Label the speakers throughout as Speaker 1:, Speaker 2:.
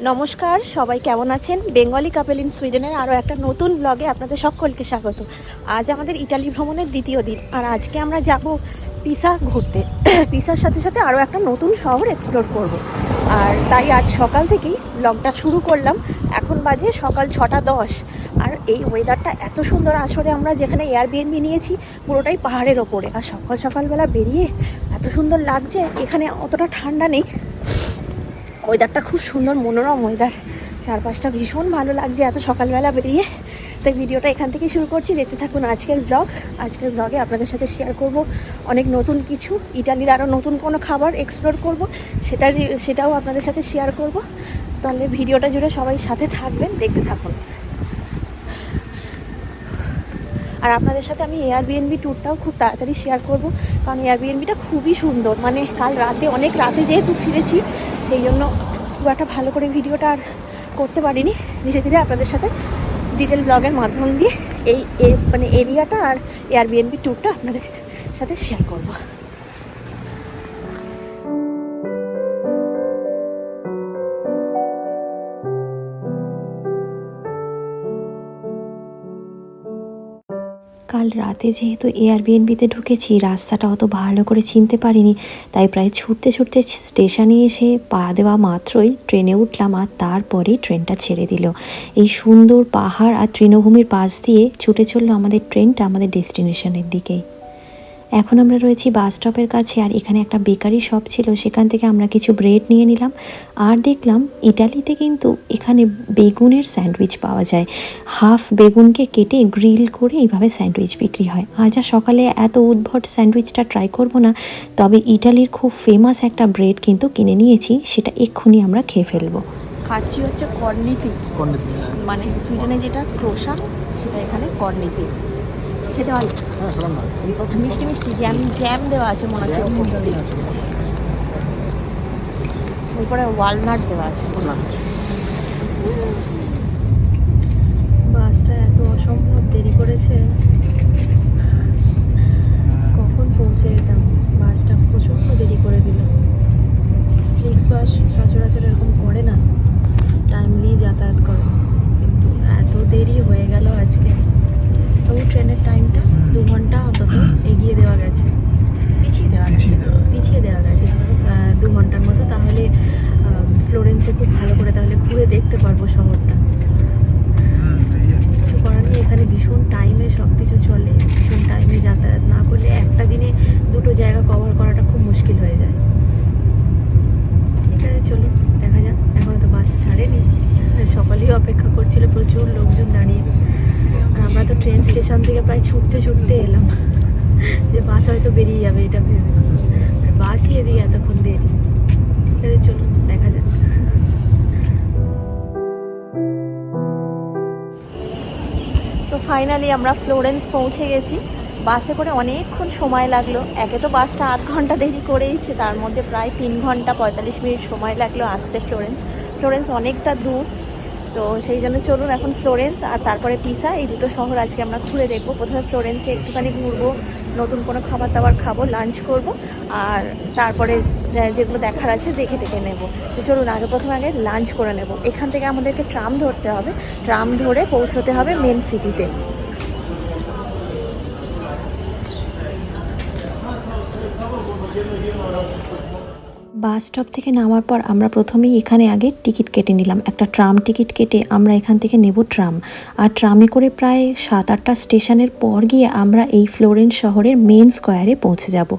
Speaker 1: নমস্কার, সবাই কেমন আছেন? বেঙ্গলি কাপল ইন সুইডেনের আরও একটা নতুন ব্লগে আপনাদের সকলকে স্বাগত। আজ আমাদের ইটালি ভ্রমণের দ্বিতীয় দিন, আর আজকে আমরা যাব পিসা ঘুরতে। পিসার সাথে সাথে আরও একটা নতুন শহর এক্সপ্লোর করব। আর তাই আজ সকাল থেকেই ব্লগটা শুরু করলাম। এখন বাজে সকাল 6:10, আর এই ওয়েদারটা এত সুন্দর। আসলে আমরা যেখানে এয়ারবিএনবি নিয়েছি পুরোটাই পাহাড়ের ওপরে, আর সকালবেলা বেরিয়ে এত সুন্দর লাগছে। এখানে অতটা ঠান্ডা নেই, ওয়েদারটা খুব সুন্দর, মনোরম ওয়েদার। চারপাশটা ভীষণ ভালো লাগছে এত সকালবেলা বেরিয়ে। তাই ভিডিওটা এখান থেকে শুরু করছি, দেখতে থাকুন আজকের ব্লগ। আজকের ব্লগে আপনাদের সাথে শেয়ার করব অনেক নতুন কিছু, ইটালির আরও নতুন কোনো খাবার এক্সপ্লোর করব, সেটাও আপনাদের সাথে শেয়ার করব। তাহলে ভিডিওটা জুড়ে সবাই সাথে থাকবেন, দেখতে থাকুন। আর আপনাদের সাথে আমি এয়ারবিএনবি ট্যুরটাও খুব তাড়াতাড়ি শেয়ার করব, কারণ এয়ারবিএনবিটা খুবই সুন্দর। মানে কাল রাতে, অনেক রাতে যেহেতু ফিরেছি, সেই জন্য খুব একটা ভালো করে ভিডিওটা আর করতে পারিনি। ধীরে ধীরে আপনাদের সাথে ডিটেল ব্লগের মাধ্যম দিয়ে এই মানে এরিয়াটা আর এয়ারবিএনবি ট্যুরটা আপনাদের সাথে শেয়ার করব। কাল রাতে যেহেতু এয়ারবিএনবিতে ঢুকেছি, রাস্তাটা অত ভালো করে চিনতে পারিনি, তাই প্রায় ছুটতে ছুটতে স্টেশনে এসে পা দেওয়া মাত্রই ট্রেনে উঠলাম, আর তারপরেই ট্রেনটা ছেড়ে দিল। এই সুন্দর পাহাড় আর তৃণভূমির পাশ দিয়ে ছুটে চললো আমাদের ট্রেনটা আমাদের ডেস্টিনেশনের দিকেই। এখন আমরা রয়েছি বাস স্টপের কাছে, আর এখানে একটা বেকারি শপ ছিল, সেখান থেকে আমরা কিছু ব্রেড নিয়ে নিলাম। আর দেখলাম ইটালিতে কিন্তু এখানে বেগুনের স্যান্ডউইচ পাওয়া যায়। হাফ বেগুনকে কেটে গ্রিল করে এইভাবে স্যান্ডউইচ বিক্রি হয়। আজ আর সকালে এত উদ্ভট স্যান্ডউইচটা ট্রাই করব না, তবে ইটালির খুব ফেমাস একটা ব্রেড কিন্তু কিনে নিয়েছি, সেটা এক্ষুনি আমরা খেয়ে ফেলবো। খাচ্ছি হচ্ছে কর্নিতি, মানে সুইডেনে যেটা ক্রোসা, সেটা এখানে কর্নিতি। খেতে ভালো, মিষ্টি মিষ্টি জ্যাম দেওয়া আছে মনে হচ্ছে উপরে ওয়ালনাট দেওয়া আছে। বাসটা এত অসম্ভব দেরি করেছে, কখন পৌঁছে যেতাম। বাসটা প্রচণ্ড দেরি করে দিল। ফ্লিক্স বাস সচরাচর এরকম করে না, টাইমলি যাতায়াত করে, কিন্তু এত দেরি হয়ে গেল আজকে। তবু ট্রেনের টাইমটা 2 ঘন্টা অন্তত এগিয়ে দেওয়া গেছে, পিছিয়ে দেওয়া গেছে 2 ঘন্টার মতো। তাহলে ফ্লোরেন্সে খুব ভালো করে তাহলে ঘুরে দেখতে পারবো শহরটা। কিছু করার নেই, এখানে ভীষণ টাইমে সব কিছু চলে। ভীষণ টাইমে যাতায়াত না করলে একটা দিনে 2টো জায়গা কভার করাটা খুব মুশকিল হয়ে যায়। ঠিক আছে, চলুন দেখা যাক। এখনও তো বাস ছাড়েনি, সকালেই অপেক্ষা করছিল প্রচুর লোকজন দাঁড়িয়ে। আমরা তো ট্রেন স্টেশন থেকে প্রায় ছুটতে এলাম, যে বাস হয়তো বেরিয়ে যাবে এটা ভেবে, আর বাসই এদিকে এতক্ষণ দেরি। ঠিক আছে, চলুন দেখা যাক। তো ফাইনালি আমরা ফ্লোরেন্স পৌঁছে গেছি। বাসে করে অনেকক্ষণ সময় লাগলো। একে তো বাসটা 8 ঘন্টা দেরি করেইছে, তার মধ্যে প্রায় 3 ঘন্টা 45 মিনিট সময় লাগলো আসতে ফ্লোরেন্স অনেকটা দূর। তো সেই জন্য চলুন এখন ফ্লোরেন্স আর তারপরে পিসা, এই দুটো শহর আজকে আমরা ঘুরে দেখবো। প্রথমে ফ্লোরেন্সে একটুখানি ঘুরবো, নতুন কোনো খাবার দাবার খাবো, লাঞ্চ করব, আর তারপরে যেগুলো দেখার আছে দেখে নেব। তো চলুন প্রথমে আগে লাঞ্চ করে নেব। এখান থেকে আমাদেরকে ট্রাম ধরতে হবে, ট্রাম ধরে পৌঁছতে হবে মেন সিটিতে। বাস স্টপ থেকে নামার পর আমরা প্রথমেই এখানে আগে টিকিট কেটে নিলাম, একটা ট্রাম টিকিট কেটে আমরা এখান থেকে নেব ট্রাম। আর ট্রামে করে প্রায় 7-8টা স্টেশনের পর গিয়ে আমরা এই ফ্লোরেন্স শহরের মেন স্কোয়ারে পৌঁছে যাব।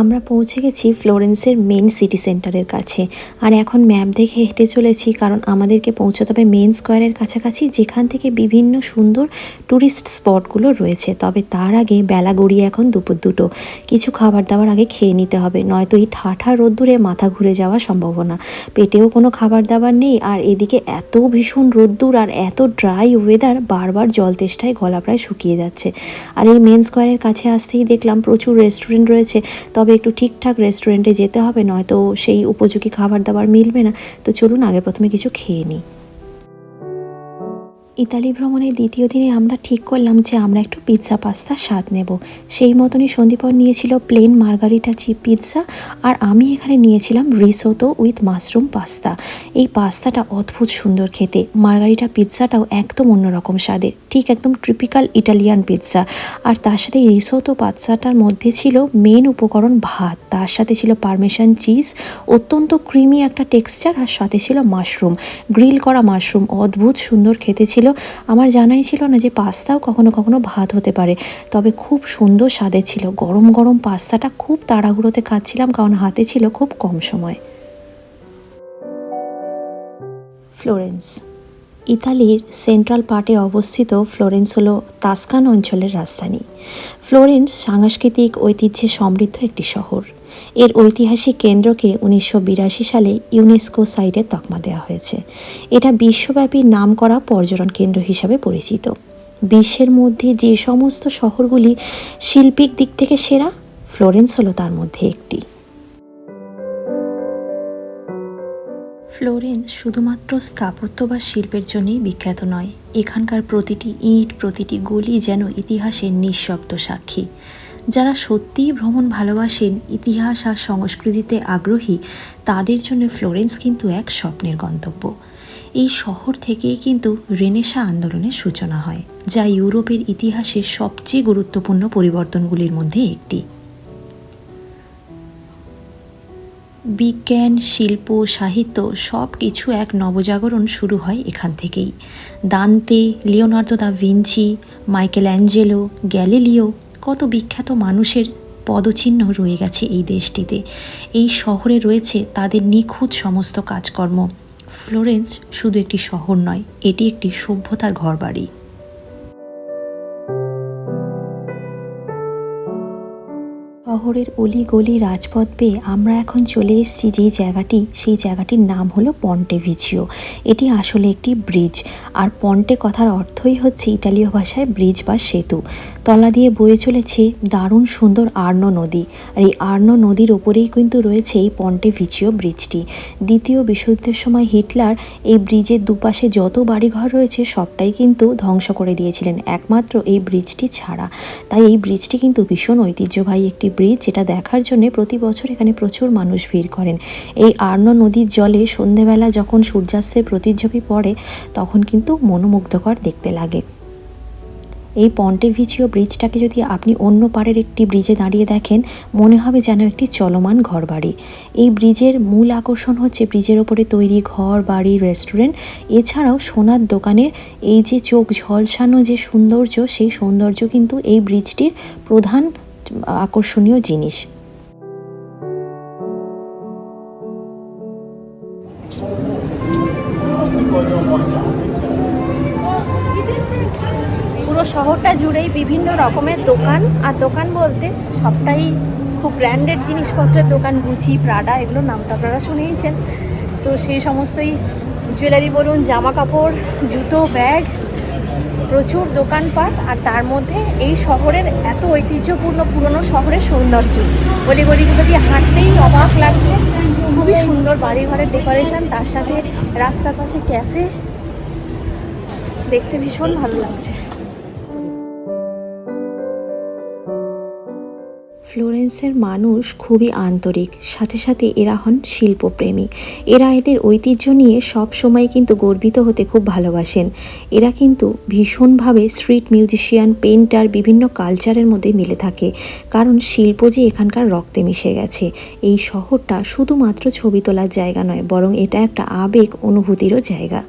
Speaker 1: আমরা পৌঁছে গেছি ফ্লোরেন্সের মেন সিটি সেন্টারের কাছে, আর এখন ম্যাপ দেখে হেঁটে চলেছি, কারণ আমাদেরকে পৌঁছতে হবে মেন স্কোয়ারের কাছাকাছি, যেখান থেকে বিভিন্ন সুন্দর ট্যুরিস্ট স্পটগুলো রয়েছে। তবে তার আগে বেলা গড়িয়ে এখন দুপুর 2টো, কিছু খাবার দাবার আগে খেয়ে নিতে হবে, নয়তো এই ঠাঠা রোদ্দুরে মাথা ঘুরে যাওয়ার সম্ভাবনা। পেটেও কোনো খাবার দাবার নেই, আর এদিকে এত ভীষণ রোদ্দুর আর এত ড্রাই ওয়েদার, বারবার জল তেষ্টায় গলা প্রায় শুকিয়ে যাচ্ছে। আর এই মেন স্কোয়ারের কাছে আসতেই দেখলাম প্রচুর রেস্টুরেন্ট রয়েছে, তবে একটু ঠিকঠাক রেস্টুরেন্টে যেতে হবে, নয়তো সেই উপযোগী খাবার দাবার মিলবে না। তো চলুন প্রথমে কিছু খেয়ে নিই। ইতালি ভ্রমণের দ্বিতীয় দিনে আমরা ঠিক করলাম যে আমরা একটু পিৎজা পাস্তার স্বাদ নেব। সেই মতনই সন্দীপন নিয়েছিল প্লেন মার্গারিটা পিৎজা, আর আমি এখানে নিয়েছিলাম রিসোতো উইথ মাশরুম পাস্তা। এই পাস্তাটা অদ্ভুত সুন্দর খেতে, মার্গারিটা পিৎজাটাও একদম অন্যরকম স্বাদের, ঠিক একদম ট্রিপিক্যাল ইটালিয়ান পিৎজা। আর তার সাথে এই রিসোতো পাস্তাটার মধ্যে ছিল মেন উপকরণ ভাত, তার সাথে ছিল পারমেসান চিজ, অত্যন্ত ক্রিমি একটা টেক্সচার, আর সাথে ছিল মাশরুম, গ্রিল করা মাশরুম। অদ্ভুত সুন্দর খেতে ছিল। আমার জানাই ছিল না যে পাস্তাও কখনো কখনো ভাত হতে পারে, তবে খুব সুন্দর স্বাদের ছিল। গরম গরম পাস্তাটা খুব তাড়াহুড়োতে খাচ্ছিলাম, কারণ হাতে ছিল খুব কম সময়। ফ্লোরেন্স। ইতালির সেন্ট্রাল পার্টে অবস্থিত ফ্লোরেন্স হলো তাস্কান অঞ্চলের রাজধানী। ফ্লোরেন্স সাংস্কৃতিক ঐতিহ্যে সমৃদ্ধ একটি শহর। এর ঐতিহাসিক কেন্দ্রকে 1982 সালে ইউনেস্কো সাইটের তকমা দেওয়া হয়েছে। এটা বিশ্বব্যাপী নামকরা পর্যটন কেন্দ্র হিসাবে পরিচিত। বিশ্বের মধ্যে যে সমস্ত শহরগুলি শিল্পিক দিক থেকে সেরা, ফ্লোরেন্স হলো তার মধ্যে একটি। ফ্লোরেন্স শুধুমাত্র স্থাপত্য বা শিল্পের জন্যই বিখ্যাত নয়, এখানকার প্রতিটি ইট, প্রতিটি গলি যেন ইতিহাসের নিঃশব্দ সাক্ষী। যারা সত্যিই ভ্রমণ ভালোবাসেন, ইতিহাস আর সংস্কৃতিতে আগ্রহী, তাদের জন্য ফ্লোরেন্স কিন্তু এক স্বপ্নের গন্তব্য। এই শহর থেকেই কিন্তু রেনেসাঁ আন্দোলনের সূচনা হয়, যা ইউরোপের ইতিহাসের সবচেয়ে গুরুত্বপূর্ণ পরিবর্তনগুলির মধ্যে একটি। বিজ্ঞান, শিল্প, সাহিত্য সব কিছু এক নবজাগরণ শুরু হয় এখান থেকেই। দান্তে, Leonardo da Vinci, Michael Angelo, Galileo, কত বিখ্যাত মানুষের পদচিহ্ন রয়ে গেছে এই দেশটিতে। এই শহরে রয়েছে তাদের নিখুঁত সমস্ত কাজকর্ম। ফ্লোরেন্স শুধু একটি শহর নয়, এটি একটি সভ্যতার ঘরবাড়ি। শহরের অলি গলি রাজপথ পেয়ে আমরা এখন চলে এসেছি যেই জায়গাটি, সেই জায়গাটির নাম হলো পন্টে ভিচিও। এটি আসলে একটি ব্রিজ, আর পন্টে কথার অর্থই হচ্ছে ইটালীয় ভাষায় ব্রিজ বা সেতু। তলা দিয়ে বয়ে চলেছে দারুণ সুন্দর আর্নো নদী, আর এই আর্নো নদীর ওপরেই কিন্তু রয়েছে এই পন্টে ভিচিও ব্রিজটি। দ্বিতীয় বিশ্বযুদ্ধের সময় হিটলার এই ব্রিজের দুপাশে যত বাড়িঘর রয়েছে সবটাই কিন্তু ধ্বংস করে দিয়েছিলেন, একমাত্র এই ব্রিজটি ছাড়া। তাই এই ব্রিজটি কিন্তু ভীষণ ঐতিহ্যবাহী একটি ব্রিজ, যেটা দেখার জন্য প্রতি বছর এখানে প্রচুর মানুষ ভিড় করেন। এই আর্নো নদীর জলে সন্ধেবেলা যখন সূর্যাস্তের প্রতিচ্ছবি পড়ে, তখন কিন্তু মনোমুগ্ধকর দেখতে লাগে। এই পন্টে ভিচিও ব্রিজটাকে যদি আপনি অন্য পাড়ের একটি ব্রিজে দাঁড়িয়ে দেখেন, মনে হবে যেন একটি চলমান ঘরবাড়ি। এই ব্রিজের মূল আকর্ষণ হচ্ছে ব্রিজের ওপরে তৈরি ঘর, বাড়ি, রেস্টুরেন্ট, এছাড়াও সোনার দোকানের এই যে চোখ ঝলসানো যে সৌন্দর্য, সেই সৌন্দর্য কিন্তু এই ব্রিজটির প্রধান আকর্ষণীয় জিনিস।
Speaker 2: পুরো শহরটা জুড়েই বিভিন্ন রকমের দোকান, আর দোকান বলতে সবটাই খুব ব্র্যান্ডেড জিনিসপত্রের দোকান। গুচি, প্রাডা, এগুলো নাম তো আপনারা শুনেইছেন। তো সেই সমস্তই জুয়েলারি বলুন, জামা কাপড়, জুতো, ব্যাগ, প্রচুর দোকানপাট। আর তার মধ্যে এই শহরের এত ঐতিহ্যপূর্ণ পুরনো শহরের সৌন্দর্য, গলিগুলো দিয়ে হাঁটতেই অবাক লাগছে। খুবই সুন্দর বাড়িঘরের ডেকোরেশন, তার সাথে রাস্তার পাশে ক্যাফে, দেখতে ভীষণ ভালো লাগছে।
Speaker 1: ফ্লোরেন্সের মানুষ খুবই আন্তরিক, সাথে সাথে এরা হন শিল্পপ্রেমী। এরা এদের ঐতিহ্য নিয়ে সব সময় কিন্তু গর্বিত হতে খুব ভালোবাসেন। এরা কিন্তু ভীষণভাবে স্ট্রিট মিউজিশিয়ান, পেইন্টার, বিভিন্ন কালচারের মধ্যে মিলে থাকে, কারণ শিল্প যে এখানকার রক্তে মিশে গেছে। এই শহরটা শুধুমাত্র ছবি তোলার জায়গা নয়, বরং এটা একটা আবেগ অনুভূতিরও জায়গা।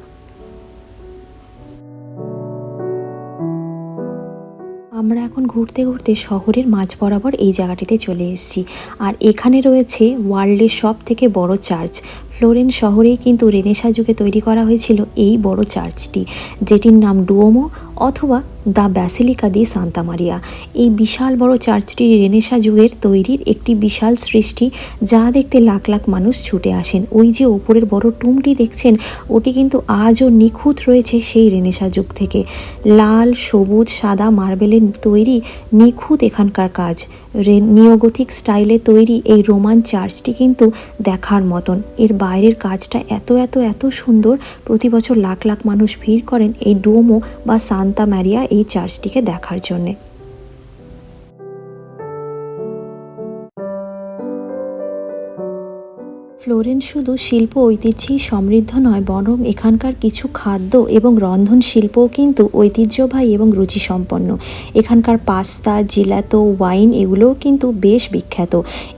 Speaker 1: আমরা এখন ঘুরতে ঘুরতে শহরের মাঝ বরাবর এই জায়গাটিতে চলে এসেছি, আর এখানে রয়েছে ওয়ার্ল্ডের সব থেকে বড় চার্চ। ফ্লোরেন্স শহরেই কিন্তু রেনেসাঁ যুগে তৈরি করা হয়েছিল এই বড় চার্চটি, যেটির নাম ডুওমো অথবা the basilica the Santa Maria. এই বিশাল বড় চার্চটি রেনেসাঁ যুগের তৈরির একটি বিশাল সৃষ্টি, যা দেখতে লাখ লাখ মানুষ ছুটে আসেন। ওই যে ওপরের বড় টুমটি দেখছেন, ওটি কিন্তু আজও নিখুঁত রয়েছে সেই রেনেসাঁ যুগ থেকে। লাল, সবুজ, সাদা মার্বেলের তৈরি নিখুঁত এখানকার কাজ। নিওগোথিক স্টাইলে তৈরি এই রোমান চার্চটি কিন্তু দেখার মতন। এর বাইরের কাজটা এত এত এত সুন্দর। প্রতি বছর লাখ লাখ মানুষ ভিড় করেন এই ডুওমো বা সান্তা ম্যারিয়া এই চার্চটিকে দেখার জন্যে। ফ্লোরেন্স শুধু শিল্প ঐতিহ্যেই সমৃদ্ধ নয়, বরং এখানকার কিছু খাদ্য এবং রন্ধন শিল্পও কিন্তু ঐতিহ্যবাহী এবং রুচিসম্পন্ন। এখানকার পাস্তা, জিলাতো, ওয়াইন এগুলোও কিন্তু বেশ বিখ্যাত।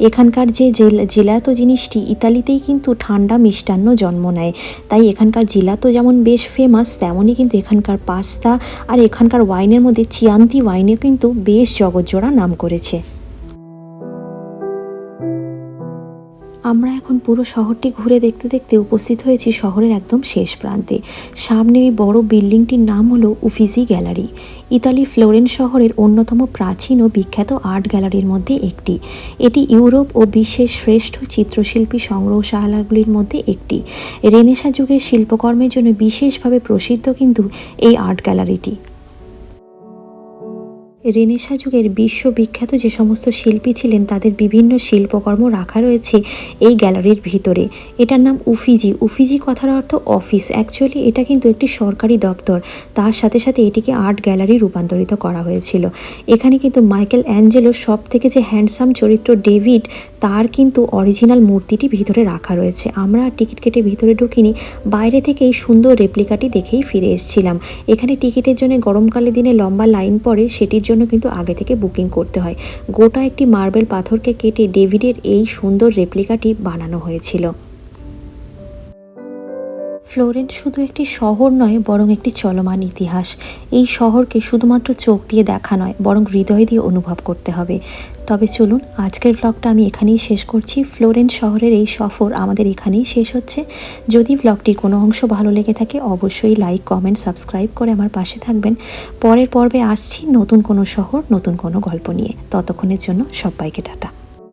Speaker 1: এখানকার যে জিলাতো জিনিসটি ইতালিতেই কিন্তু ঠান্ডা মিষ্টান্ন জন্ম নেয়, তাই এখানকার জিলাতো যেমন বেশ ফেমাস, তেমনই কিন্তু এখানকার পাস্তা আর এখানকার ওয়াইনের মধ্যে চিয়ান্তি ওয়াইনে কিন্তু বেশ জগৎজোড়া নাম করেছে। আমরা এখন পুরো শহরটি ঘুরে দেখতে দেখতে উপস্থিত হয়েছি শহরের একদম শেষ প্রান্তে। সামনে ওই বড় বিল্ডিংটির নাম হলো উফিজি গ্যালারি। ইতালি ফ্লোরেন্স শহরের অন্যতম প্রাচীন ও বিখ্যাত আর্ট গ্যালারির মধ্যে একটি। এটি ইউরোপ ও বিশ্বের শ্রেষ্ঠ চিত্রশিল্পী সংগ্রহশালাগুলির মধ্যে একটি। রেনেসাঁ যুগের শিল্পকর্মের জন্য বিশেষভাবে প্রসিদ্ধ কিন্তু এই আর্ট গ্যালারিটি। রেনেসাঁ যুগের বিশ্ববিখ্যাত যে সমস্ত শিল্পী ছিলেন তাদের বিভিন্ন শিল্পকর্ম রাখা রয়েছে এই গ্যালারির ভিতরে। এটার নাম উফিজি। উফিজি কথার অর্থ অফিস। অ্যাকচুয়ালি এটা কিন্তু একটি সরকারি দপ্তর, তার সাথে সাথে এটিকে আর্ট গ্যালারি রূপান্তরিত করা হয়েছিল। এখানে কিন্তু মাইকেল অ্যাঞ্জেলোর সব থেকে যে হ্যান্ডসাম চরিত্র ডেভিড, তার কিন্তু অরিজিনাল মূর্তিটি ভিতরে রাখা রয়েছে। আমরা টিকিট কেটে ভিতরে ঢুকিনি, বাইরে থেকে এই সুন্দর রেপ্লিকাটি দেখেই ফিরে এসেছিলাম। এখানে টিকিটের জন্য গরমকালের দিনে লম্বা লাইন পড়ে, সেটির জন্য কিন্তু আগে থেকে বুকিং করতে হয়। গোটা একটি মার্বেল পাথরকে কেটে ডেভিডের এই সুন্দর রেপ্লিকাটি বানানো হয়েছিল। ফ্লোরেন্স শুধু একটি শহর নয়, বরং একটি চলমান ইতিহাস। এই শহরকে শুধুমাত্র চোখ দিয়ে দেখা নয়, বরং হৃদয় দিয়ে অনুভব করতে হবে। তবে চলুন, আজকের ব্লগটা আমি এখানেই শেষ করছি। ফ্লোরেন্স শহরের এই সফর আমাদের এখানেই শেষ হচ্ছে। যদি ব্লগটির কোনো অংশ ভালো লেগে থাকে অবশ্যই লাইক, কমেন্ট, সাবস্ক্রাইব করে আমার পাশে থাকবেন। পরের পর্বে আসছি নতুন কোনো শহর, নতুন কোনো গল্প নিয়ে। ততক্ষণের জন্য সবাইকে টাটা।